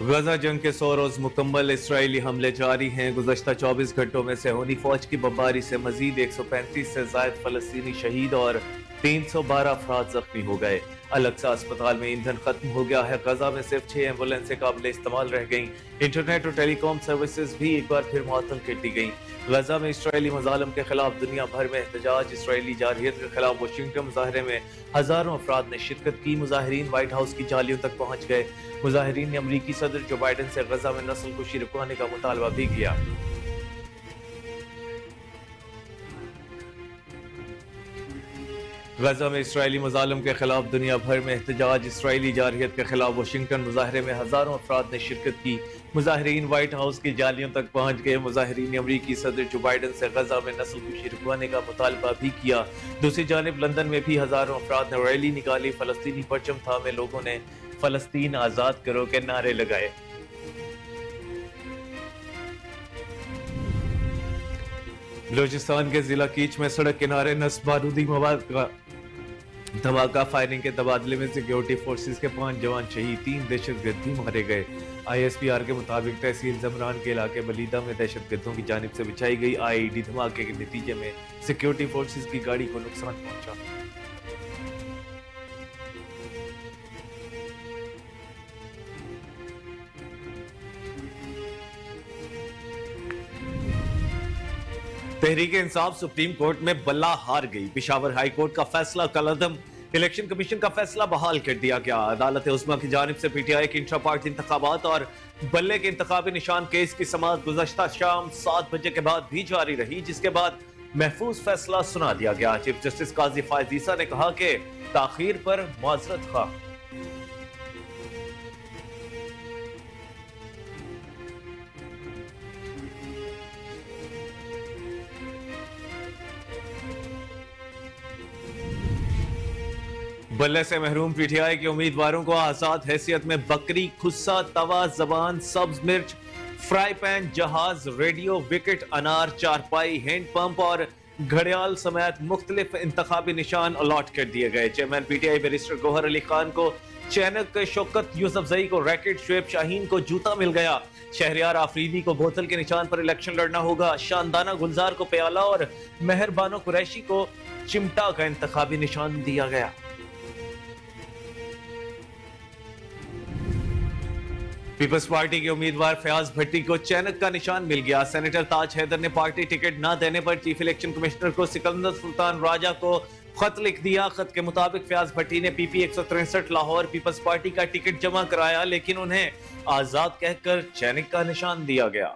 غزہ جنگ کے 100 روز مکمل، اسرائیلی حملے جاری ہیں۔ گزشتہ 24 گھنٹوں میں صہیونی فوج کی بمباری سے مزید 135 سے زائد فلسطینی شہید اور 312 افراد زخمی ہو گئے۔ الاقصی اسپتال میں ایندھن ختم ہو گیا ہے۔ غزہ میں صرف 6 ایمبولینسیں قابل استعمال رہ گئیں۔ انٹرنیٹ اور ٹیلی کام سروسز بھی ایک بار پھر معطل کر دی گئیں۔ غزہ میں اسرائیلی مظالم کے خلاف دنیا بھر میں احتجاج۔ اسرائیلی جارحیت کے خلاف واشنگٹن مظاہرے میں ہزاروں افراد نے شرکت کی۔ مظاہرین وائٹ ہاؤس کی جالیوں تک پہنچ گئے۔ مظاہرین نے امریکی صدر جو بائیڈن سے غزہ میں نسل کشی رکوانے کا مطالبہ بھی کیا۔ غزہ میں اسرائیلی مظالم کے خلاف دنیا بھر میں احتجاج۔ اسرائیلی جارحیت کے خلاف واشنگٹن مظاہرے میں ہزاروں افراد نے شرکت کی۔ مظاہرین وائٹ ہاؤس کی جالیوں تک پہنچ گئے۔ مظاہرین نے امریکی صدر جو بائیڈن سے غزہ میں نسل کشی رکوانے کا مطالبہ بھی کیا۔ دوسری جانب لندن میں بھی ہزاروں افراد نے ریلی نکالی۔ فلسطینی پرچم تھامے لوگوں نے فلسطین آزاد کرو کے نعرے لگائے۔ بلوچستان کے ضلع کیچ میں سڑک کنارے نصب بارودی مواد کا دھماکہ۔ فائرنگ کے تبادلے میں سیکیورٹی فورسز کے 5 جوان شہید، 3 دہشت گرد بھی مارے گئے۔ آئی ایس پی آر کے مطابق تحصیل زمران کے علاقے بلیدہ میں دہشت گردوں کی جانب سے بچھائی گئی آئی ای ڈی دھماکے کے نتیجے میں سیکیورٹی فورسز کی گاڑی کو نقصان پہنچا۔ تحریک انصاف سپریم کورٹ میں بلا ہار گئی۔ پشاور ہائی کورٹ کا فیصلہ کالعدم۔ الیکشن کمیشن کا فیصلہ بحال کر دیا گیا۔ عدالت عظمیٰ کی جانب سے پی ٹی آئی کے انٹرا پارٹی انتخابات اور بلے کے انتخابی نشان کیس کی سماعت گزشتہ شام 7 بجے کے بعد بھی جاری رہی، جس کے بعد محفوظ فیصلہ سنا دیا گیا۔ چیف جسٹس قاضی فائز عیسیٰ نے کہا کہ تاخیر پر معذرت خواہ۔ بلے سے محروم پی ٹی آئی کے امیدواروں کو آزاد حیثیت میں بکری، کھسا، توا، زبان، سبز مرچ، فرائی پین، جہاز، ریڈیو، وکٹ، انار، چارپائی، ہینڈ پمپ اور گھڑیال سمیت مختلف انتخابی نشان الاٹ کر دیے گئے۔ Chairman P T I barrister Gohar Ali Khan کو چینک، شوکت یوسفزئی کو ریکٹ، شعیب شاہین کو جوتا مل گیا۔ شہریار آفریدی کو بوتل کے نشان پر الیکشن لڑنا ہوگا۔ شاندانہ گلزار کو پیالہ اور مہربانو قریشی کو چمٹا کا انتخابی نشان دیا گیا۔ پیپلز پارٹی کے امیدوار فیاض بھٹی کو چینک کا نشان مل گیا۔ سینیٹر تاج حیدر نے پارٹی ٹکٹ نہ دینے پر چیف الیکشن کمشنر کو سکندر سلطان راجہ کو خط لکھ دیا۔ خط کے مطابق فیاض بھٹی نے پی پی 163 لاہور پیپلز پارٹی کا ٹکٹ جمع کرایا، لیکن انہیں آزاد کہہ کر چینک کا نشان دیا گیا۔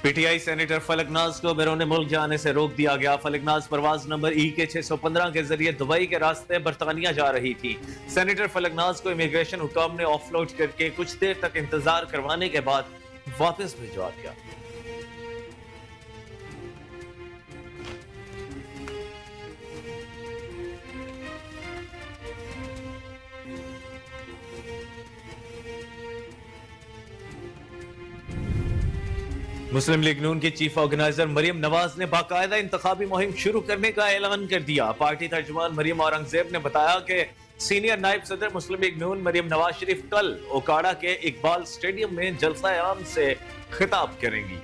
پی ٹی آئی سینیٹر فلک ناز کو بیرون ملک جانے سے روک دیا گیا۔ فلک ناز پرواز نمبر ای کے 615 کے ذریعے دبئی کے راستے برطانیہ جا رہی تھی۔ سینیٹر فلک ناز کو امیگریشن حکام نے آف لوڈ کر کے کچھ دیر تک انتظار کروانے کے بعد واپس بھجوا دیا۔ مسلم لیگ نون کی چیف آرگنائزر مریم نواز نے باقاعدہ انتخابی مہم شروع کرنے کا اعلان کر دیا۔ پارٹی ترجمان مریم اورنگزیب نے بتایا کہ سینئر نائب صدر مسلم لیگ نون مریم نواز شریف کل اوکاڑا کے اقبال سٹیڈیم میں جلسہ عام سے خطاب کریں گی۔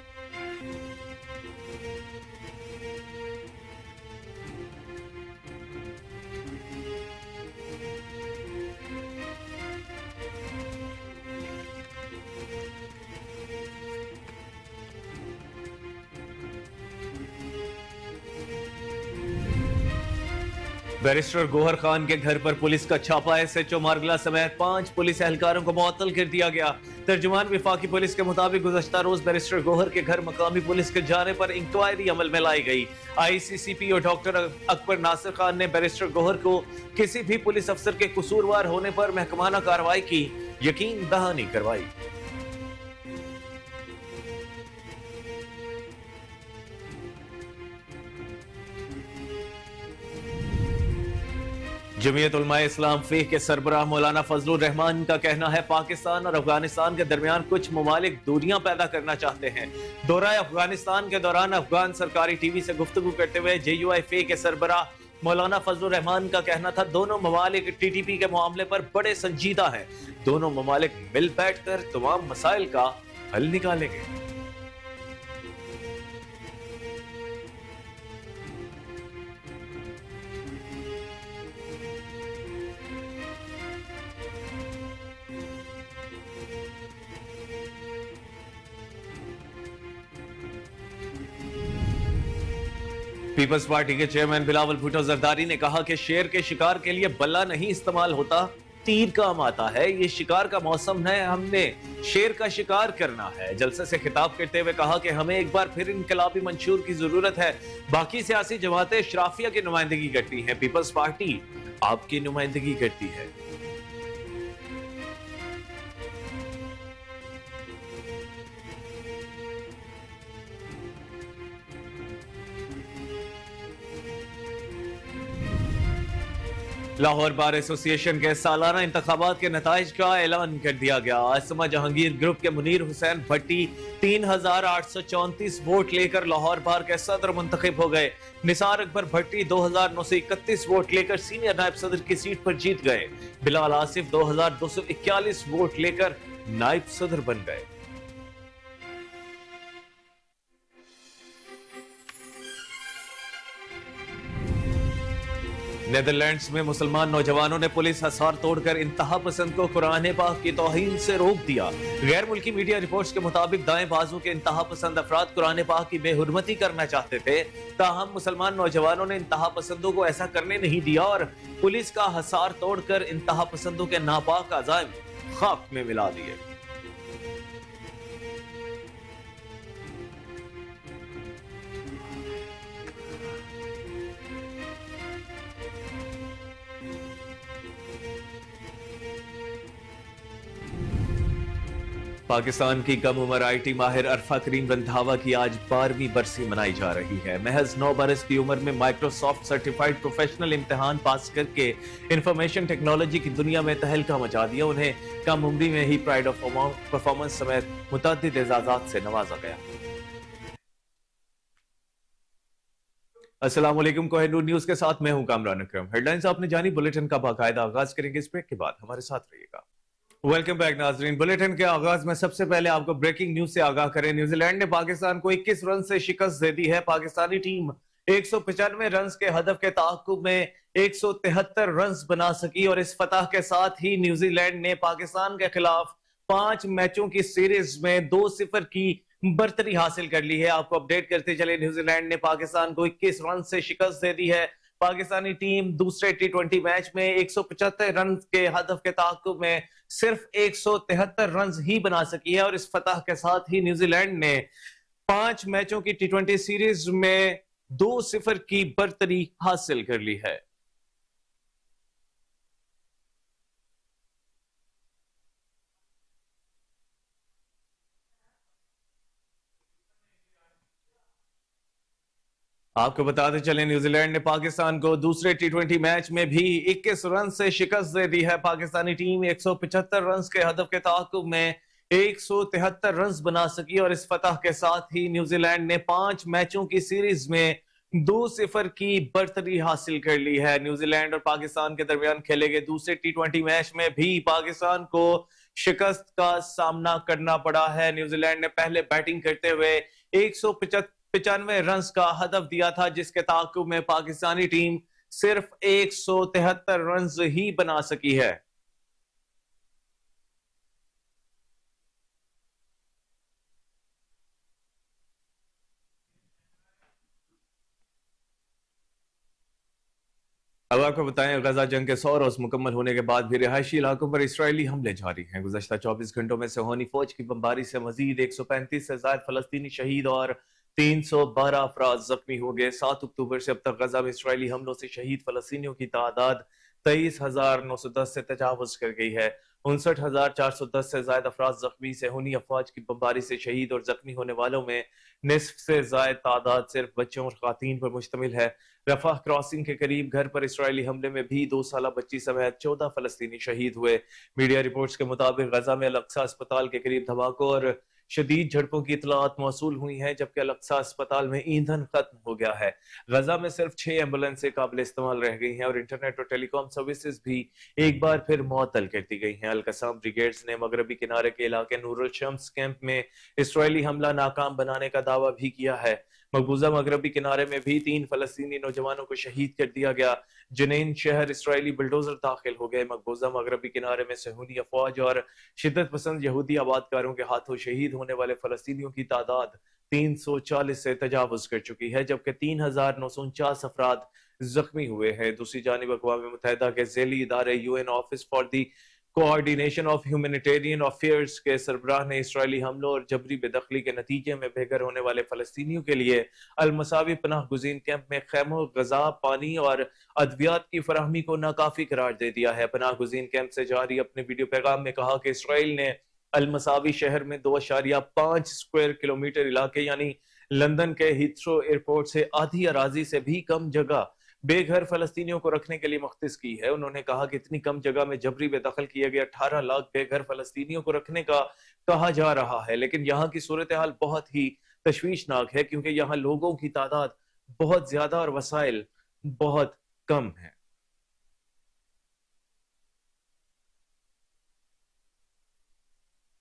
بیرسٹر گوہر خان کے گھر پر پولیس کا چھاپہ، ایس ایچ او مارگلہ سمیت 5 پولیس اہلکاروں کو معطل کر دیا گیا۔ ترجمان وفاقی پولیس کے مطابق گزشتہ روز بیرسٹر گوہر کے گھر مقامی پولیس کے جانے پر انکوائری عمل میں لائی گئی۔ آئی سی سی پی او ڈاکٹر اکبر ناصر خان نے بیرسٹر گوہر کو کسی بھی پولیس افسر کے قصوروار ہونے پر محکمانہ کارروائی کی یقین دہانی کروائی۔ जमीयत उलमा इस्लाम फीह के सरबराह मौलाना फजलुर रहमान का कहना है पाकिस्तान और अफगानिस्तान के दरमियान कुछ ममालिक दूरियां पैदा करना चाहते हैं। दौरा अफगानिस्तान के दौरान अफगान सरकारी टीवी से गुफ्तगू करते हुए JUI फीह के सरबराह मौलाना फजलुर रहमान का कहना था दोनों ममालिक TTP के मामले पर बड़े संजीदा हैं। दोनों ममालिक मिल बैठकर तमाम मसाइल का हल निकालेंगे। पीपल्स पार्टी के चेयरमैन बिलावल भुट्टो जरदारी ने कहा कि शेर के शिकार के लिए बल्ला नहीं इस्तेमाल होता, तीर काम आता है। ये शिकार का मौसम है, हमने शेर का शिकार करना है। जलसे से खिताब करते हुए कहा कि हमें एक बार फिर इनकलाबी मंशूर की जरूरत है। बाकी सियासी जमातें शराफिया की नुमाइंदगी करती हैं, पीपल्स पार्टी आपकी नुमाइंदगी करती है। लाहौर बार एसोसिएशन के सालाना इंतखाबात के नताइज का ऐलान कर दिया गया। असमा जहांगीर ग्रुप के मुनीर हुसैन भट्टी 3834 वोट लेकर लाहौर बार के सदर मुंतखब हो गए। निसार अकबर भट्टी 2931 वोट लेकर सीनियर नायब सदर की सीट पर जीत गए। बिलाल आसिफ 2241 वोट लेकर नायब सदर बन गए। नेदरलैंड्स में मुसलमान नौजवानों ने पुलिस हसार तोड़कर इंतहा पसंद को कुरान पाक की तौहीन से रोक दिया। गैर मुल्की मीडिया रिपोर्ट्स के मुताबिक दाएं बाजू के इंतहा पसंद अफराद कुरान पाक की बेहुरमती करना चाहते थे, ताहम मुसलमान नौजवानों ने इंतहा पसंदों को ऐसा करने नहीं दिया और पुलिस का हसार तोड़कर इंतहा पसंदों के नापाक अज़ाइम खाक में मिला दिए। पाकिस्तान की कम उम्र IT माहिर अरफा करीम रंधावा की आज 12वीं बरसी मनाई जा रही है। महज 9 बरस की उम्र में माइक्रोसॉफ्ट सर्टिफाइड प्रोफेशनल इम्तिहान पास करके इंफॉर्मेशन टेक्नोलॉजी की दुनिया में तहलका मचा दिया। उन्हें कम उम्री में ही प्राइड ऑफ परफॉर्मेंस समेत मुतअद्दिद एजाजात से नवाजा गया। अस्सलाम वालेकुम, कोहिनूर न्यूज के साथ मैं हूं कामरान अकरम। हेडलाइंस आपने जानी, बुलेटिन का बाकायदा आगाज करेंगे। इस ब्रेक के बाद हमारे साथ रहिएगा। वेलकम बैक नाजरीन। बुलेटिन के आगाज में सबसे पहले आपको ब्रेकिंग न्यूज से आगाह करें। न्यूजीलैंड ने पाकिस्तान को 21 रन से शिकस्त दे दी है। पाकिस्तानी टीम 195 रन के हदफ के ताक़ुब में 173 रन बना सकी और इस फतह के साथ ही न्यूजीलैंड ने पाकिस्तान के खिलाफ 5 मैचों की सीरीज में 2-0 की बर्तरी हासिल कर ली है। आपको अपडेट करते चले, न्यूजीलैंड ने पाकिस्तान को 21 रन से शिकस्त दे दी है। पाकिस्तानी टीम दूसरे T20 मैच में 175 रन के हदफ के ताक़ुब में सिर्फ 173 रन ही बना सकी है और इस फतह के साथ ही न्यूजीलैंड ने 5 मैचों की T20 सीरीज में 2-0 की बर्तरी हासिल कर ली है। आपको बताते चले, न्यूजीलैंड ने पाकिस्तान को दूसरे T20 मैच में भी 21 रन से शिकस्त दे दी है। पाकिस्तानी टीम 175 रन के हदफ के ताक़ुब में 173 रन बना सकी और इस फतह के साथ ही न्यूजीलैंड ने 5 मैचों की सीरीज में 2-0 की बर्तरी हासिल कर ली है। न्यूजीलैंड और पाकिस्तान के दरमियान खेले गए दूसरे T20 मैच में भी पाकिस्तान को शिकस्त का सामना करना पड़ा है। न्यूजीलैंड ने पहले बैटिंग करते हुए 195 रन का हदफ दिया था, जिसके ताक़ुब में पाकिस्तानी टीम सिर्फ 173 रन ही बना सकी है। अब आपको बताएं, गजा जंग के 100 रोज मुकम्मल होने के बाद भी रिहायशी इलाकों पर इसराइली हमले जारी हैं। गुज़श्ता 24 घंटों में सेहोनी फौज की बमबारी से मजीद 135 से ज्यादा फलस्तीनी शहीद और 312 अफराद जख्मी हो गए। 7 अक्टूबर से अब तक गजा में इसराइली हमलों से शहीद फलस्तीनियों की तादाद 23,910 से तजावुज कर गई है। 59,410 से ज्यादा अफराद जख्मी। सेहूनी अफवाज की बमबारी से शहीद और जख्मी होने वालों में निस्फ से ज्यादा तादाद सिर्फ बच्चों और खातीन पर मुश्तमिल है। रफाह क्रॉसिंग के करीब घर पर इसराइली हमले में भी 2 साला बच्ची समेत 14 फलस्तीनी शहीद हुए। मीडिया रिपोर्ट्स के मुताबिक गजा में अल-अक्सा अस्पताल के करीब धमाकों और शदीद झड़पों की इतलात मौसूल हुई हैं, जबकि अल-अक्सा अस्पताल में ईंधन खत्म हो गया है। गजा में सिर्फ 6 एम्बुलेंसें काबिल इस्तेमाल रह गई हैं और इंटरनेट और टेलीकॉम सर्विसेज भी एक बार फिर मुअत्तल कर दी गई हैं। अल-कसाम ब्रिगेड्स ने मगरबी किनारे के इलाके नूरुल शम्स कैंप में इसराइली हमला नाकाम बनाने का दावा भी किया है। मकबूजा मगरबी किनारे में भी 3 फलस्तीनी नौजवानों को शहीद कर दिया गया। जनीन शहर इसराइली बुलडोजर दाखिल हो गए। मकबूजा मगरबी किनारे में सेहूनी अफवाज और शिद्दत पसंद यहूदी आबादकारों के हाथों शहीद होने वाले फलस्तीनियों की तादाद 340 से तजावुज कर चुकी है, जबकि 3,949 अफराद जख्मी हुए हैं। दूसरी जानिब अक़वाम मुत्तहिदा के ज़ेली इदारे UN office for the coordination of humanitarian affairs के सरबराह ने इसराइली हमलों और जबरी बेदखली के नतीजे में बेघर होने वाले फलस्तीनियों के लिए अल-मसावी पनाह गुज़ीन कैंप में खैमों, गज़ा, पानी और अद्वियात की फराहमी को नाकाफी करार दे दिया है। पनाह गुज़ीन कैंप से जारी अपने वीडियो पैगाम में कहा कि इसराइल ने अल-मसावी शहर में 2.5 स्क्वायर किलोमीटर इलाके यानी लंदन के हीथ्रो एयरपोर्ट से आधी अराजी से भी कम जगह बेघर फलस्तीनियों को रखने के लिए मुख्तिस की है। उन्होंने कहा कि इतनी कम जगह में जबरी बेदखल किए गए 18 लाख बेघर फलस्तीनियों को रखने का कहा जा रहा है, लेकिन यहाँ की सूरत हाल बहुत ही तशवीशनाक है क्योंकि यहाँ लोगों की तादाद बहुत ज्यादा और वसाइल बहुत कम है।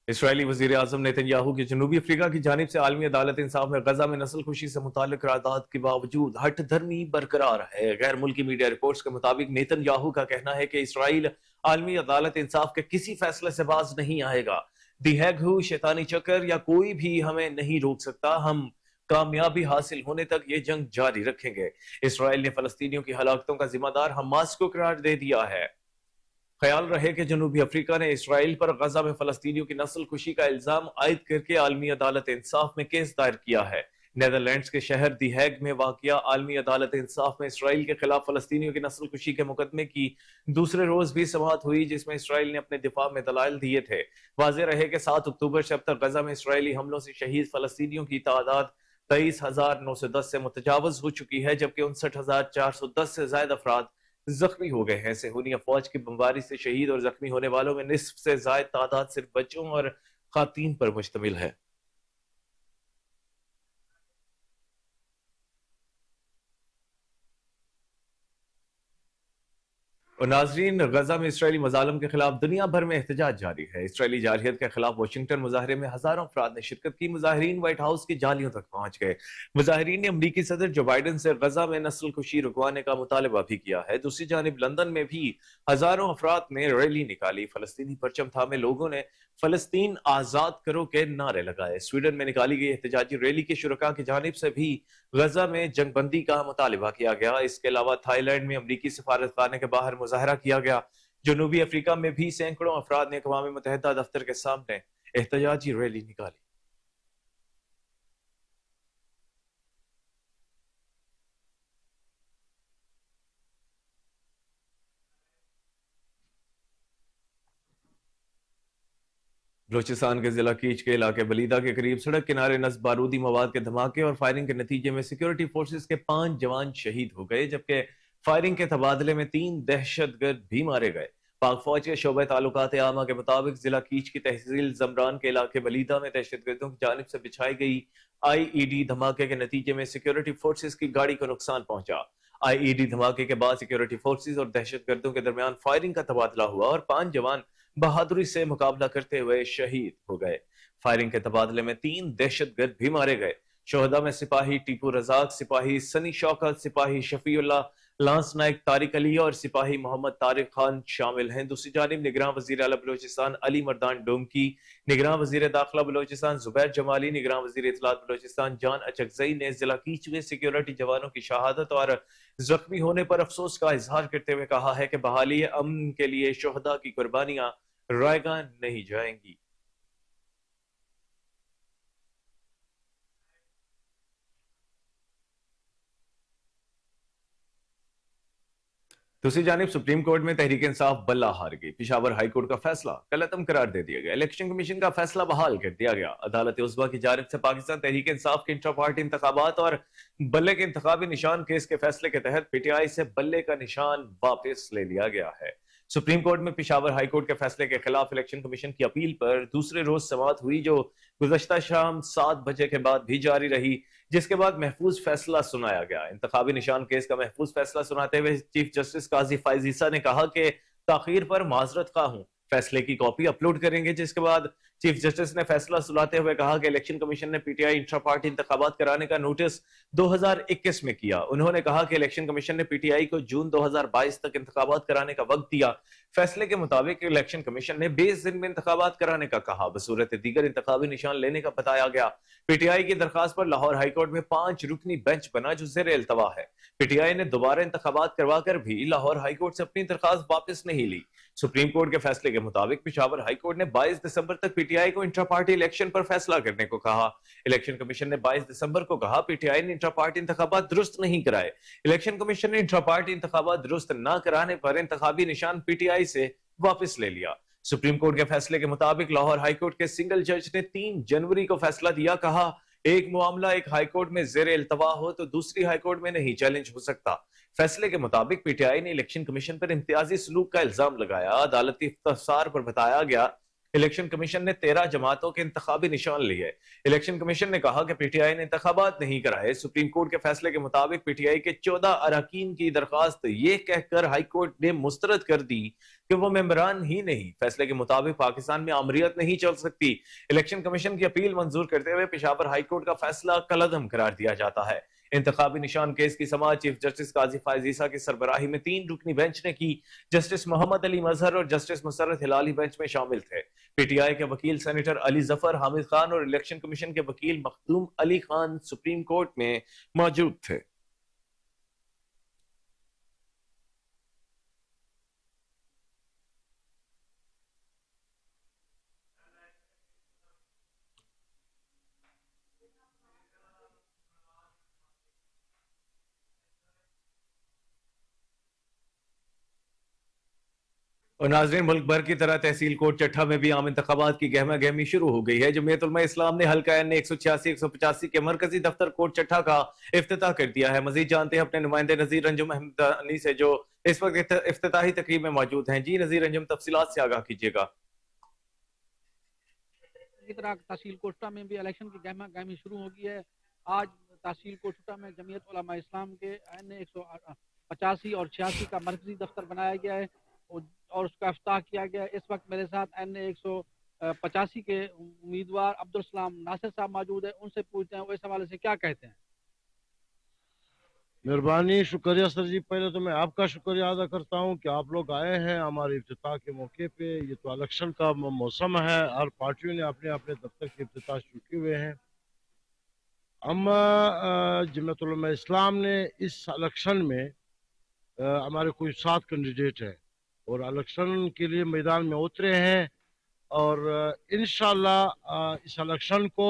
इसराइली वज़ीर आज़म नेतन्याहू की जनूबी अफ्रीका की जानिब से आलमी अदालत इंसाफ में गजा में नस्ल खुशी से मुताल्लिक करारदाद के बावजूद हट धर्मी बरकरार है। गैर मुल्की मीडिया रिपोर्ट्स के मुताबिक नेतन्याहू का कहना है कि इसराइल आलमी अदालत इंसाफ के किसी फैसले से बाज नहीं आएगा। दी हैग हू, शैतानी चक्कर या कोई भी हमें नहीं रोक सकता। हम कामयाबी हासिल होने तक ये जंग जारी रखेंगे। इसराइल ने फलस्तीनियों की हलाकतों का जिम्मेदार हमास को करार दे दिया है। ख्याल रहे कि जनूबी अफ्रीका ने इसराइल पर गजा में फलस्तीनियों की नस्ल खुशी का इल्जाम आयद करके आलमी अदालत इंसाफ में केस दायर किया है। नेदरलैंड्स के शहर दी हैग में वाक़िया आलमी अदालत इंसाफ में इसराइल के खिलाफ फलस्तीनियों की नस्ल खुशी के मुकदमे की दूसरे रोज भी समाअत हुई, जिसमें इसराइल ने अपने दिफा में दलाइल दिए थे। वाज़ेह रहे कि 7 अक्टूबर से अब तक गजा में इसराइली हमलों से शहीद फलस्तीनियों की तादाद 23,910 से मुतजावज हो चुकी है, जबकि 59,410 से ज्यादा अफराद जख्मी हो गए हैं। सेहूनी अफवाज की बमबारी से शहीद और जख्मी होने वालों में निस्फ से ज्यादा तादाद सिर्फ बच्चों और खातीन पर मुश्तमिल है। और नाजरीन, गजा में इसराइली मजालम के खिलाफ दुनिया भर में एहतजाज जारी है। इसराइली जारहियत के खिलाफ वाशिंगटन मुजाहरे में हजारों अफराद ने शिरकत की। मुजाहरीन व्हाइट हाउस की जालियों तक पहुंच गए। मुजाहरीन ने अमरीकी सदर जो बाइडन से गजा में नस्ल खुशी रुकवाने का मुतालबा भी किया है। दूसरी जानिब लंदन में भी हजारों अफराद ने रैली निकाली। फलस्तीनी परचम थामे लोगों ने फलस्तीन आजाद करो के नारे लगाए। स्वीडन में निकाली गई एहतजाजी रैली के शुरका की जानिब से भी गजा में जंगबंदी का मुतालबा किया गया। इसके अलावा थाईलैंड में अमरीकी सफारतखाने के बाहर मुजाहरा किया गया। जनूबी अफ्रीका में भी सैकड़ों अफराद ने अक़वाम मुत्तहिदा दफ्तर के सामने एहतजाजी रैली निकाली। बलूचिस्तान के जिला कीच के इलाके बलीदा के करीब सड़क किनारे नस्ब बारूदी मवाद के धमाके और फायरिंग के नतीजे में सिक्योरिटी फोर्सेस के 5 जवान शहीद हो गए, जबकि फायरिंग के तबादले में 3 दहशतगर्द भी मारे गए। पाक फौज के शोबे ताल्लुकात आमा के मुताबिक जिला कीच की तहसील जमरान के इलाके बलीदा में दहशतगर्दों की जानिब से बिछाई गई IED धमाके के नतीजे में सिक्योरिटी फोर्सेस की गाड़ी को नुकसान पहुंचा। IED धमाके के बाद सिक्योरिटी फोर्सेस और दहशतगर्दों के दरमियान फायरिंग का तबादला हुआ और 5 जवान बहादुरी से मुकाबला करते हुए शहीद हो गए। फायरिंग के तबादले में 3 दहशतगर्द भी मारे गए। शोहदा में सिपाही टीपू रजाक, सिपाही सनी शौकत, सिपाही शफीउल्लाह, लांस नायक तारिक अली और सिपाही मोहम्मद तारिक खान शामिल हैं। दूसरी जानिब निगरान वजीर आला बलोचिस्तान अली मर्दान डोमकी, निगरान वजीर दाखिला बलोचिस्तान जुबैर जमाली, निगरान वजीर इत्तलात बलोचिस्तान जान अचकजई ने जिला कीच में सिक्योरिटी जवानों की शहादत और जख्मी होने पर अफसोस का इजहार करते हुए कहा है कि बहाली अमन के लिए शोहदा की कुर्बानियां रायगा नहीं जाएंगी। दूसरी जानिब सुप्रीम कोर्ट में तहरीक इंसाफ बल्ला हार गई। पेशावर हाई कोर्ट का फैसला कलअदम करार दे दिया गया। इलेक्शन कमीशन का फैसला बहाल कर दिया गया। अदालत उज़्मा की जानिब से पाकिस्तान तहरीक इंसाफ के इंट्रा पार्टी इंतखाबात और बल्ले के इंतखाबी निशान केस के फैसले के तहत पीटीआई से बल्ले का निशान वापस ले लिया गया है। सुप्रीम कोर्ट में पेशावर हाई कोर्ट के फैसले के खिलाफ इलेक्शन कमीशन की अपील पर दूसरे रोज समाअत हुई, जो गुज़श्ता शाम 7 बजे के बाद भी जारी रही, जिसके बाद महफूज फैसला सुनाया गया। इंतखाबी निशान केस का महफूज फैसला सुनाते हुए चीफ जस्टिस काजी फायज ईसा ने कहा कि ताखीर पर माजरत खा हूं, फैसले की कॉपी अपलोड करेंगे। जिसके बाद चीफ जस्टिस ने फैसला सुनाते हुए कहा कि इलेक्शन कमीशन ने पीटीआई इंट्रा पार्टी इंतखाबात कराने का नोटिस 2021 में किया। उन्होंने कहा कि इलेक्शन कमीशन ने पीटीआई को जून 2022 तक इंतखाबात कराने का वक्त दिया। फैसले के मुताबिक इलेक्शन कमीशन ने 20 दिन में इंतखाबात कराने का कहा। बसूरत दीगर इंतखाबी निशान लेने का बताया गया। पीटीआई की दरखास्त पर लाहौर हाईकोर्ट में 5 रुकनी बेंच बना, जो ज़ेर इल्तवा है। पीटीआई ने दोबारा इंतखाबात करवाकर भी लाहौर हाईकोर्ट से अपनी दरखास्त वापस नहीं ली। सुप्रीम कोर्ट के फैसले के मुताबिक पेशावर हाईकोर्ट ने 22 दिसंबर तक पीटीआई को इंट्रा पार्टी इलेक्शन पर फैसला करने को कहा। इलेक्शन कमीशन ने 22 दिसंबर को कहा पीटीआई ने इंट्रा पार्टी इंतखाबात दुरुस्त नहीं कराए। इलेक्शन कमीशन ने इंट्रा पार्टी इंतखाबात दुरुस्त न कराने पर इंतखाबी निशान पीटीआई से वापस ले लिया। सुप्रीम कोर्ट के फैसले के मुताबिक लाहौर हाईकोर्ट के सिंगल जज ने 3 जनवरी को फैसला दिया। कहा एक मामला एक हाईकोर्ट में जेर इल्तवा हो तो दूसरी हाईकोर्ट में नहीं चैलेंज हो सकता। फैसले के मुताबिक पीटीआई ने इलेक्शन कमीशन पर इम्तियाजी सलूक का इल्जाम लगाया। अदालती इफ्तार पर बताया गया इलेक्शन कमीशन ने 13 जमातों के इंतखाबी निशान लिए। इलेक्शन कमीशन ने कहा कि पीटीआई ने इंतखाबात नहीं कराए। सुप्रीम कोर्ट के फैसले के मुताबिक पीटीआई के 14 अरकान की दरखास्त ये कहकर हाईकोर्ट ने मुस्तरद कर दी कि वो मेंबरान ही नहीं। फैसले के मुताबिक पाकिस्तान में आमरीत नहीं चल सकती। इलेक्शन कमीशन की अपील मंजूर करते हुए पेशावर हाईकोर्ट का फैसला कलअदम करार दिया जाता है। इंतखाबी निशान केस की समाअत चीफ जस्टिस काजी फायज ईसा की सरबराही में 3 रुकनी बेंच ने की। जस्टिस मोहम्मद अली मजहर और जस्टिस मुसर्रत हिलाली बेंच में शामिल थे। पीटीआई के वकील सेनेटर अली जफर, हामिद खान और इलेक्शन कमीशन के वकील मखदूम अली खान सुप्रीम कोर्ट में मौजूद थे। और नाज़रीन, मुल्क भर की तरह तहसील कोट चट्ठा में भी आम इंतखाबात की गहमा गहमी शुरू हो गई है। जमीयत उलमा इस्लाम ने हल्का एन 186-185 के मरकजी दफ्तर कोट चट्ठा का इफ्तिताह कर दिया है। मजीद जानते हैं अपने नुमाइंदे नजीर अंजुम अहमदानी से, जो इस वक्त इफ्तिताही तकरीब में मौजूद हैं। जी नजीर अंजुम, तफसीलात से आगाह कीजिएगा। की तरह तहसील कोटा में भी इलेक्शन की गहमा गहमी शुरू हो गई है। आज तहसील कोटा में जमीयत उलमा इस्लाम के एन 185 और 86 का मरकजी दफ्तर बनाया गया है और उसका इफ्ताह किया गया। इस वक्त मेरे साथ एन 185 के उम्मीदवार अब्दुल सलाम नासिर साहब मौजूद है। उनसे पूछते हैं वो इस हवाले से क्या कहते हैं। मेहरबानी, शुक्रिया सर जी। पहले तो मैं आपका शुक्रिया अदा करता हूं कि आप लोग आए हैं हमारे इफ्तिताह के मौके पे। ये तो इलेक्शन का मौसम है, हर पार्टियों ने अपने अपने दफ्तर के इफ्तिताह शुरू किए हुए हैं। हम जमीयत उलमा इस्लाम ने इस इलेक्शन में हमारे कोई 7 कैंडिडेट हैं और इलेक्शन के लिए मैदान में उतरे हैं और इंशाल्लाह इस इलेक्शन को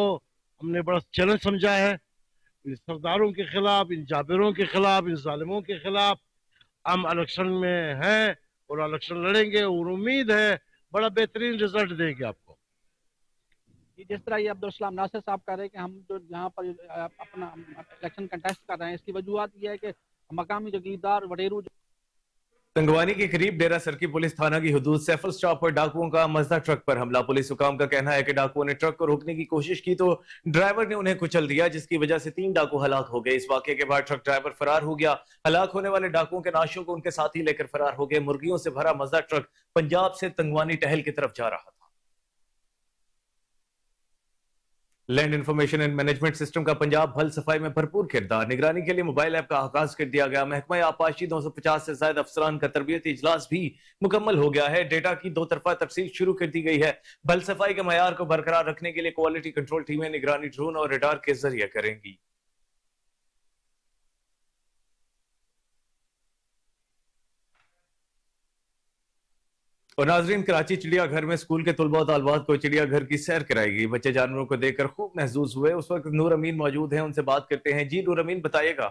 हमने बड़ा चैलेंज समझा है। इन सरदारों के खिलाफ, इन जाबिरों के खिलाफ, इन जालिमों के खिलाफ हम इलेक्शन में हैं और इलेक्शन लड़ेंगे और उम्मीद है बड़ा बेहतरीन रिजल्ट देंगे आपको। जिस तरह ये अब्दुल सलाम नासिर साहब कह रहे हैं कि हम जो यहाँ पर अपना इलेक्शन कंटेस्ट कर रहे हैं, इसकी वजूहत ये है कि मकामी जगीरदार वडेरू तंगवानी के करीब डेरा सरकी पुलिस थाना की हुदूद सैफल स्टॉप पर डाकुओं का मजदा ट्रक पर हमला। पुलिस हुकाम का कहना है कि डाकुओं ने ट्रक को रोकने की कोशिश की तो ड्राइवर ने उन्हें कुचल दिया, जिसकी वजह से 3 डाकू हलाक हो गए। इस वाकये के बाद ट्रक ड्राइवर फरार हो गया। हलाक होने वाले डाकुओं के नाशों को उनके साथी लेकर फरार हो गए। मुर्गियों से भरा मजदा ट्रक पंजाब से तंगवानी टहल की तरफ जा रहा था। Land information and management system का पंजाब भल सफाई में भरपूर किरदार। निगरानी के लिए मोबाइल ऐप का आगाज कर दिया गया। महकमा आपाशी 250 से ज्यादा अफसरान का तरबियती इजलास भी मुकम्मल हो गया है। डेटा की 2 तरफा तफसील शुरू कर दी गई है। भल सफाई के मयार को बरकरार रखने के लिए क्वालिटी कंट्रोल टीमें निगरानी ड्रोन और रडार के जरिए करेंगी। और नाजरीन, कराची चिड़ियाघर में स्कूल के तुलबा और तालबात को चिड़ियाघर की सैर कराएगी। बच्चे जानवरों को देखकर खूब महसूस हुए। उस वक्त नूर अमीन मौजूद हैं, उनसे बात करते हैं। जी नूर अमीन, बताइएगा।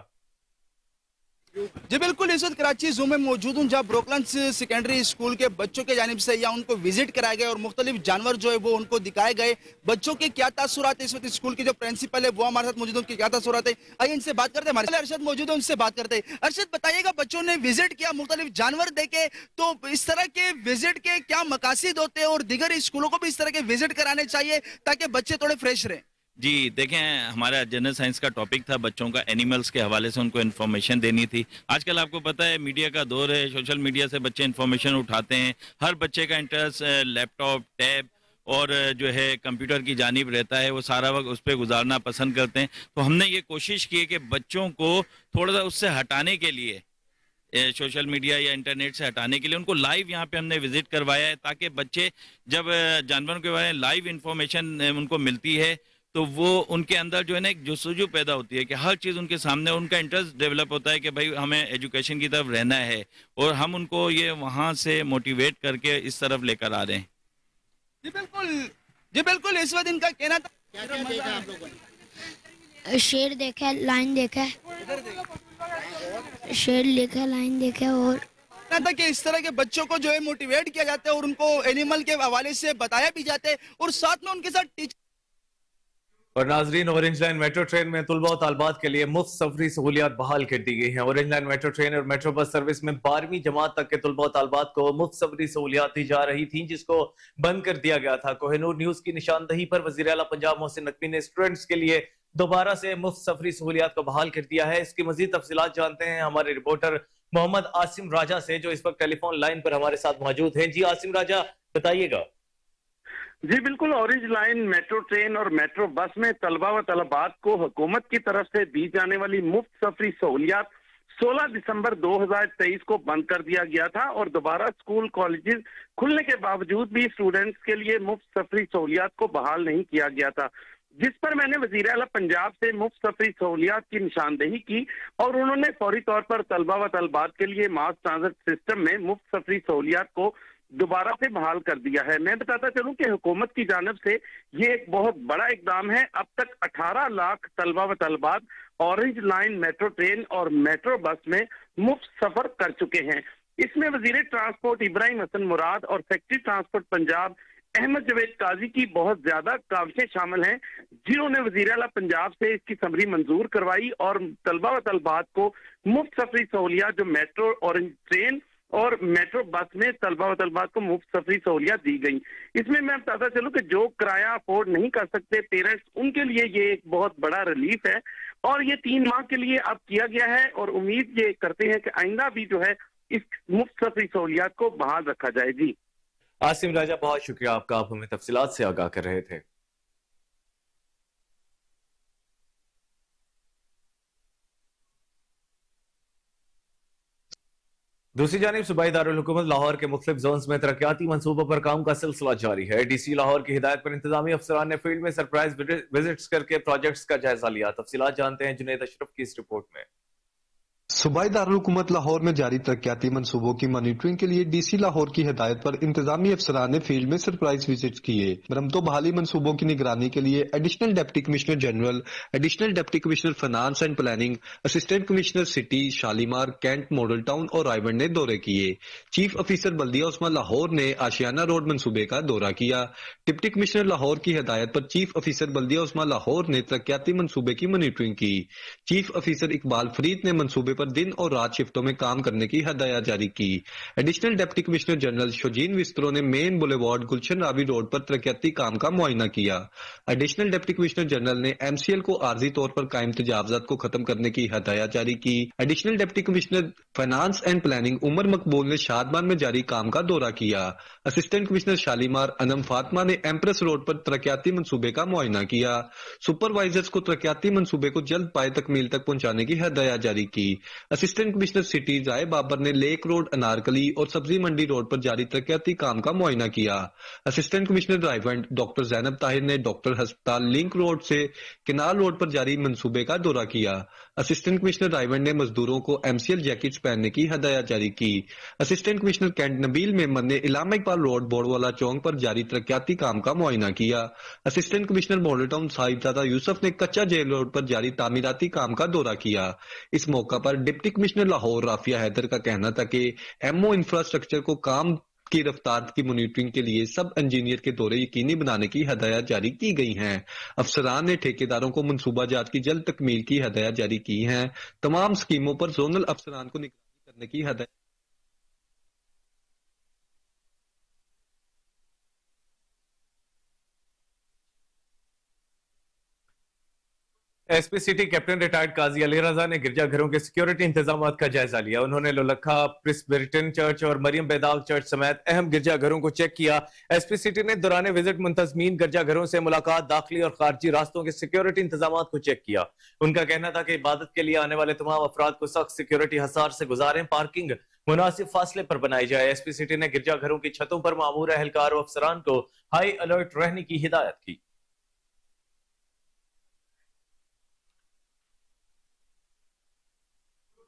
जी बिल्कुल, इस वक्त कराची ज़ू में मौजूद हूँ, जहाँ ब्रोकलैंड सेकेंडरी स्कूल के बच्चों के जानिब से या उनको विजिट कराए गए और मुख्तलिफ जानवर जो है वो उनको दिखाए गए। बच्चों के क्या तासुरात है, इस वक्त स्कूल के जो प्रिंसिपल है वो हमारे साथ मौजूद है, उनके क्या तासुरात है, आइए इनसे बात करते हैं। हमारे साथ अरशद मौजूद है, उनसे बात करते हैं। अरशद, बताइएगा, बच्चों ने विजिट किया, मुख्तलिफ जानवर देखे, तो इस तरह के विजिट के क्या मकासद होते हैं और दीगर स्कूलों को भी इस तरह के विजिट कराने चाहिए ताकि बच्चे थोड़े फ्रेश रहें? जी देखें, हमारा जनरल साइंस का टॉपिक था, बच्चों का एनिमल्स के हवाले से उनको इन्फॉर्मेशन देनी थी। आजकल आपको पता है मीडिया का दौर है, सोशल मीडिया से बच्चे इन्फॉर्मेशन उठाते हैं। हर बच्चे का इंटरेस्ट लैपटॉप, टैब और जो है कंप्यूटर की जानिब रहता है, वो सारा वक्त उस पर गुजारना पसंद करते हैं। तो हमने ये कोशिश की है कि बच्चों को थोड़ा सा उससे हटाने के लिए, सोशल मीडिया या इंटरनेट से हटाने के लिए उनको लाइव यहाँ पे हमने विजिट करवाया है, ताकि बच्चे जब जानवरों के बारे में लाइव इंफॉर्मेशन उनको मिलती है तो वो उनके अंदर जो है ना एक जुस्तजू पैदा होती है कि हर चीज़ उनके सामने, उनका इंटरेस्ट डेवलप होता है कि भाई हमें एजुकेशन की तरफ रहना है, और हम उनको ये वहाँ से मोटिवेट करके इस तरफ लेकर आ रहे हैं। जी बिल्कुल, इस वक्त इनका कहना था। क्या देखा आप लोगों ने? शेर देखा, लाइन देखा, शेर देखा, लाइन देखा, और था कि इस तरह के बच्चों को जो है मोटिवेट किया जाता है और उनको एनिमल के हवाले से बताया भी जाता है, और साथ में उनके साथ टीचर। और नाजरीन, ऑरेंज लाइन मेट्रो ट्रेन में तुलबा और तालबात के लिए मुफ्त सफरी सहूलियात बहाल कर दी गई हैं। ऑरेंज लाइन मेट्रो ट्रेन और मेट्रो बस सर्विस में 12वीं जमात तक के तुलबा और तालबात को मुफ्त सफरी सहूलियात दी जा रही थी, जिसको बंद कर दिया गया था। कोहिनूर न्यूज की निशानदही पर वजीर आला पंजाब मोहसिन नकवी ने स्टूडेंट्स के लिए दोबारा से मुफ्त सफरी सहूलियात को बहाल कर दिया है। इसकी मजीद तफसीलात जानते हैं हमारे रिपोर्टर मोहम्मद आसिम राजा से, जो इस वक्त टेलीफोन लाइन पर हमारे साथ मौजूद हैं। जी आसिम राजा, बताइएगा। जी बिल्कुल, ऑरेंज लाइन मेट्रो ट्रेन और मेट्रो बस में तलबा व तलबात को हुकूमत की तरफ से दी जाने वाली मुफ्त सफरी सहूलियात 16 दिसंबर 2023 को बंद कर दिया गया था, और दोबारा स्कूल कॉलेजेस खुलने के बावजूद भी स्टूडेंट्स के लिए मुफ्त सफरी सहूलियात को बहाल नहीं किया गया था, जिस पर मैंने वजीर आला पंजाब से मुफ्त सफरी सहूलियात की निशानदेही की, और उन्होंने फौरी तौर पर तलबा व तलबात के लिए मास ट्रांजिट सिस्टम में मुफ्त सफरी सहूलियात को दोबारा से बहाल कर दिया है। मैं बताता चलूं कि हुकूमत की जानिब से ये एक बहुत बड़ा इकदाम है। अब तक 18 लाख तलबा व तलबात ऑरेंज लाइन मेट्रो ट्रेन और मेट्रो बस में मुफ्त सफर कर चुके हैं। इसमें वजीर ट्रांसपोर्ट इब्राहिम हसन मुराद और सेक्रेटरी ट्रांसपोर्ट पंजाब अहमद जवेद काजी की बहुत ज्यादा काविशें शामिल हैं, जिन्होंने वजीर आला पंजाब से इसकी समरी मंजूर करवाई और तलबा व तलबात को मुफ्त सफरी सहूलियात जो मेट्रो ऑरेंज ट्रेन और मेट्रो बस में तलबा व तलबात को मुफ्त सफरी सहूलियात दी गई। इसमें मैं बताता चलूं कि जो किराया अफोर्ड नहीं कर सकते पेरेंट्स, उनके लिए ये एक बहुत बड़ा रिलीफ है, और ये 3 माह के लिए अब किया गया है, और उम्मीद ये करते हैं कि आइंदा भी जो है इस मुफ्त सफरी सहूलियात को बहाल रखा जाए। जी आसिम राजा, बहुत शुक्रिया आपका, आप हमें तफसीलात से आगाह कर रहे थे। दूसरी जानिब सूबाई दारुल हुकूमत लाहौर के मुख्तलिफ जोन्स में तरक्याती मंसूबों पर काम का सिलसिला जारी है। डीसी लाहौर की हिदायत पर इंतजामी अफसरान ने फील्ड में सरप्राइज विजिट्स करके प्रोजेक्ट्स का जायजा लिया। तफसीलात जानते हैं जुनैद अशरफ की इस रिपोर्ट में। सूबाई दारुल हुकूमत लाहौर में जारी तरक्याती मंसूबों की मॉनिटरिंग के लिए डीसी लाहौर की हिदायत पर इंतजामी अफसरान ने फील्ड में सरप्राइज विजिट किए। मरम्मतों बहाली मंसूबों की निगरानी के लिए additional deputy commissioner general, additional deputy commissioner finance and planning, assistant commissioner city, Shalimar, Cantt, model town और रायवंड ने दौरे किए। चीफ ऑफिसर बल्दिया उस्मान लाहौर ने आशियाना रोड मंसूबे का दौरा किया। डिप्टी कमिश्नर लाहौर की हिदायत पर चीफ ऑफिसर बल्दिया उस्मान लाहौर ने तरक्याती मंसूबे की मॉनिटरिंग की। चीफ ऑफिसर इकबाल फरीद ने मंसूबे पर दिन और रात शिफ्टों में काम करने की हदायत जारी की। एडिशनल डिप्टी कमिश्नर जनरल शोजीन विस्त्रो ने मेन बुलेवार्ड गुलशन रावी रोड पर तरक्याती काम का मुआयना किया। एडिशनल डिप्टी कमिश्नर जनरल ने एमसीएल को आर्जी तौर पर कायम तजावजात को खत्म करने की हदायत जारी की। Additional deputy commissioner finance and planning Umar Maqbool ने शादमान में जारी काम का दौरा किया। असिस्टेंट कमिश्नर शालीमार अनम फातिमा ने एम्प्रेस रोड पर तरक्याती मंसूबे का मुआयना किया। सुपरवाइजर्स को तरक्याती मंसूबे को जल्द पाए तकमील तक पहुंचाने की हदायत जारी की। असिस्टेंट कमिश्नर सिटी जाए बाबर ने लेक रोड, अनारकली और सब्जी मंडी रोड पर जारी तरक्याती काम का मुआयना किया। Assistant commissioner Raiwind doctor Zainab Tahir ने डॉक्टर अस्पताल लिंक रोड से किनाल रोड पर जारी मंसूबे का दौरा किया। اسسٹنٹ کمشنر رائیونڈ نے مزدوروں کو MCL جیکٹس پہننے کی ہدایت جاری کی۔ اسسٹنٹ کمشنر کینٹ نبیل میمن نے علامہ اقبال روڈ بوڑوالا چوک پر جاری ترقیاتی کام کا معائنہ کیا۔ اسسٹنٹ کمشنر ماڈل ٹاؤن صاحبزادہ یوسف نے کچا جیل روڈ پر جاری تعمیراتی کام کا دورہ کیا۔ اس موقع پر ڈپٹی کمشنر لاہور رافیہ حیدر کا کہنا تھا کہ MO انفراسٹرکچر کو کام کی رفتار کی مانیٹرنگ کے لیے سب انجینئر کے دورے یقینی بنانے کی ہدایات جاری کی گئی ہیں۔ افسران نے ٹھیکیداروں کو منصوبہ جات کی جلد تکمیل کی ہدایات جاری کی ہیں۔ تمام اسکیموں پر زونل افسران کو نگرانی کرنے کی ہدایت S P city captain retired قاضی علی رضا نے گرجا گھروں کے سیکیورٹی انتظامات کا جائزہ لیا۔ انہوں نے لولکھا پریسبیٹرین چرچ اور مریم بیداغ چرچ سمیت اہم گرجا گھروں کو چیک کیا۔ ایس پی سٹی نے دوران وزٹ منتظمین گرجا گھروں سے ملاقات، داخلی اور خارجی راستوں کے سیکیورٹی انتظامات کو چیک کیا۔ ان کا کہنا تھا کہ عبادت کے لیے آنے والے تمام افراد کو سخت سیکیورٹی حصار سے گزاریں، پارکنگ مناسب فاصلے پر بنائی جائے۔ ایس پی سٹی نے گرجا گھروں کی چھتوں پر مامور اہلکار و افسران کو ہائی الرٹ رہنے کی ہدایت کی۔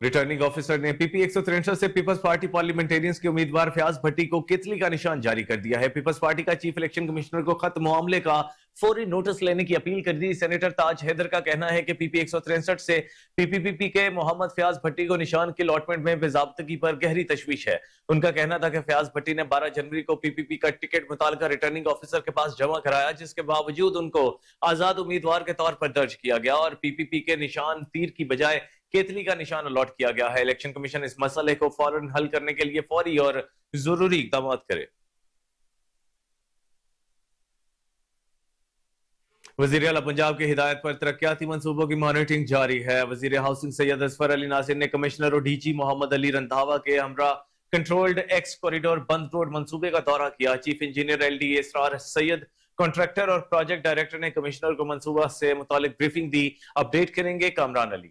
ریٹرننگ آفیسر نے PP 163 سے پیپلز پارٹی پارلیمنٹیرینز کے امیدوار فیاض بھٹی کو قتل کا نشان جاری کر دیا ہے۔ پیپلز پارٹی کا چیف الیکشن کمشنر کو خط معاملے کا فوری نوٹس لینے کی اپیل کر دی۔ سینیٹر تاج حیدر کا کہنا ہے کہ PP 163 سے PPP کے محمد فیاض بھٹی کو نشان کے الاٹمنٹ میں بے ضابطگی پر گہری تشویش ہے۔ ان کا کہنا تھا کہ فیاض بھٹی نے 12 جنوری کو PPP کا ٹکٹ متعلقہ ریٹرننگ آفیسر کے پاس جمع کرایا، جس کے باوجود ان کو آزاد امیدوار کے طور پر درج کیا گیا اور PPP کے نشان تیر کی بجائے کیتلی کا نشان الاٹ کیا گیا ہے۔ الیکشن کمیشن اس مسئلے کو فوراً حل کرنے کے لیے فوری اور ضروری اقدامات کرے۔ وزیر اعلیٰ پنجاب کی ہدایت پر ترقیاتی منصوبوں کی مانیٹرنگ جاری ہے۔ وزیر ہاؤسنگ سید اظفر علی ناصر نے کمشنر اور DG محمد علی رندھاوا کے ہمراہ کنٹرولڈ ایکس کوریڈور بند روڈ منصوبے کا دورہ کیا۔ چیف انجینئر LDA اسرار سید، کنٹریکٹر اور پروجیکٹ ڈائریکٹر نے کمشنر کو منصوبہ سے متعلق بریفنگ دی۔ اپڈیٹ کریں گے کامران علی۔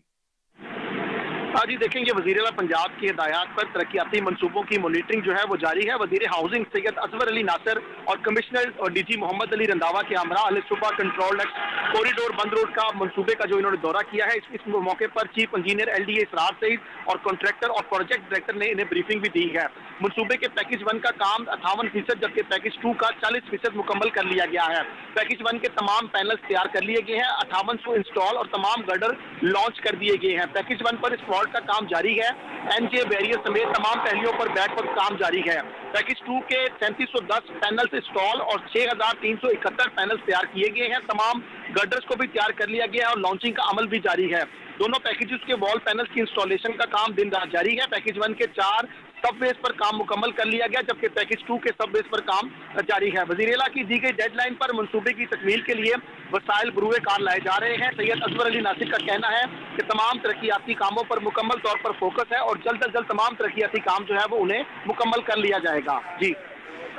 جی دیکھیں گے وزیر اعلیٰ پنجاب کی ہدایات پر ترقیاتی منصوبوں کی مانیٹرنگ جو ہے وہ جاری ہے۔ وزیر ہاؤسنگ سید اظفر علی ناصر اور کمشنر اور DG محمد علی رندھاوا کے ہمراہ صبح کنٹرول ایکس کوریڈور بند روڈ کا منصوبے کا جو انہوں نے دورہ کیا ہے، اس موقع پر چیف انجینئر LDA اسرار سعید اور کنٹریکٹر اور پروجیکٹ ڈائریکٹر نے انہیں بریفنگ بھی دی ہے۔ منصوبے کے پیکج 1 کا کام 58% جبکہ پیکج 2 کا 40% مکمل کر لیا گیا ہے۔ پیکج 1 کے تمام پینلز تیار کر لیے گئے ہیں، 5800 انسٹال اور تمام گرڈر لانچ کر دیے گئے ہیں۔ پیکج 1 پر اسپالٹ کا کام جاری ہے، NJ بیریئر سمیت تمام پہلیوں پر بیک وقت کام جاری ہے۔ پیکج 2 کے 3710 پینلز انسٹال اور 6371 پینلز تیار کیے گئے ہیں، تمام گرڈرز کو بھی تیار کر لیا گیا ہے اور لانچنگ کا عمل بھی جاری ہے۔ دونوں پیکیجز کے وال پینلز کی انسٹالیشن کا کام دن رات جاری ہے۔ پیکج 1 کے 4 سب ویز پر کام مکمل کر لیا گیا جبکہ پیکج 2 کے سب ویز پر کام جاری ہے۔ وزیر اعلیٰ کی دی گئی ڈیڈ لائن پر منصوبے کی تکمیل کے لیے وسائل بروئے کار لائے جا رہے ہیں۔ سید اظفر علی ناصر کا کہنا ہے کہ تمام ترقیاتی کاموں پر مکمل طور پر فوکس ہے اور جلد از جلد تمام ترقیاتی کام جو ہے وہ انہیں مکمل کر لیا جائے گا۔ جی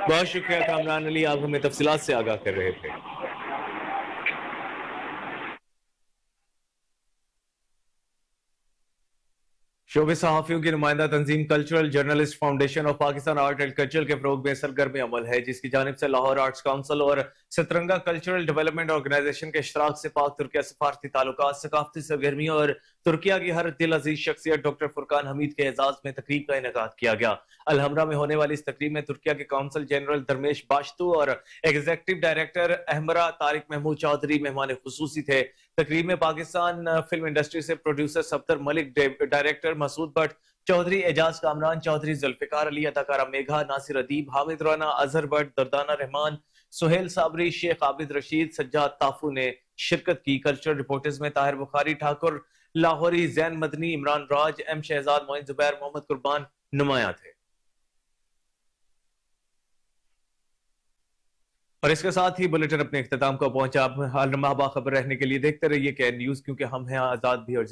بہت شکریہ کامران علی، آپ ہمیں تفصیلات سے آگاہ کر رہے تھے۔ شعبے صحافیوں کی نمائندہ تنظیم cultural journalist foundation of Pakistan art and culture کے فروغ میں سرگرم عمل ہے، جس کی جانب سے لاہور آرٹس کونسل اور سترنگا کلچرل ڈیولپمنٹ آرگنائزیشن کے اشتراک سے پاک ترکیہ سفارتی تعلقات، ثقافتی سرگرمیوں اور ترکیہ کی ہر دل عزیز شخصیت ڈاکٹر فرقان حمید کے اعزاز میں تقریب کا انعقاد کیا گیا۔ الحمرہ میں ہونے والی اس تقریب میں ترکیہ کے کونسل جنرل درمیش باشتو اور ایگزیکٹو ڈائریکٹر احمرا طارق محمود چودھری مہمان خصوصی تھے۔ تقریب میں پاکستان فلم انڈسٹری سے پروڈیوسر صفدر ملک، ڈائریکٹر مسعود بٹ چودھری، اعجاز کامران چودھری، ذوالفقار علی، اداکارہ میگھا، ناصر ادیب، حامد رانا، اظہر بٹ، دردانہ رحمان، سہیل صابری، شیخ عابد رشید، سجاد تافو نے شرکت کی۔ کلچرل رپورٹرز میں طاہر بخاری، ٹھاکر لاہوری، زین مدنی، عمران راج، M شہزاد، معین زبیر، محمد قربان نمایاں تھے۔ اور اس کے ساتھ ہی بلیٹن اپنے اختتام کو پہنچا۔ آپ حال باخبر رہنے کے لیے دیکھتے رہیے KN نیوز، کیونکہ ہم ہیں آزاد بھی اور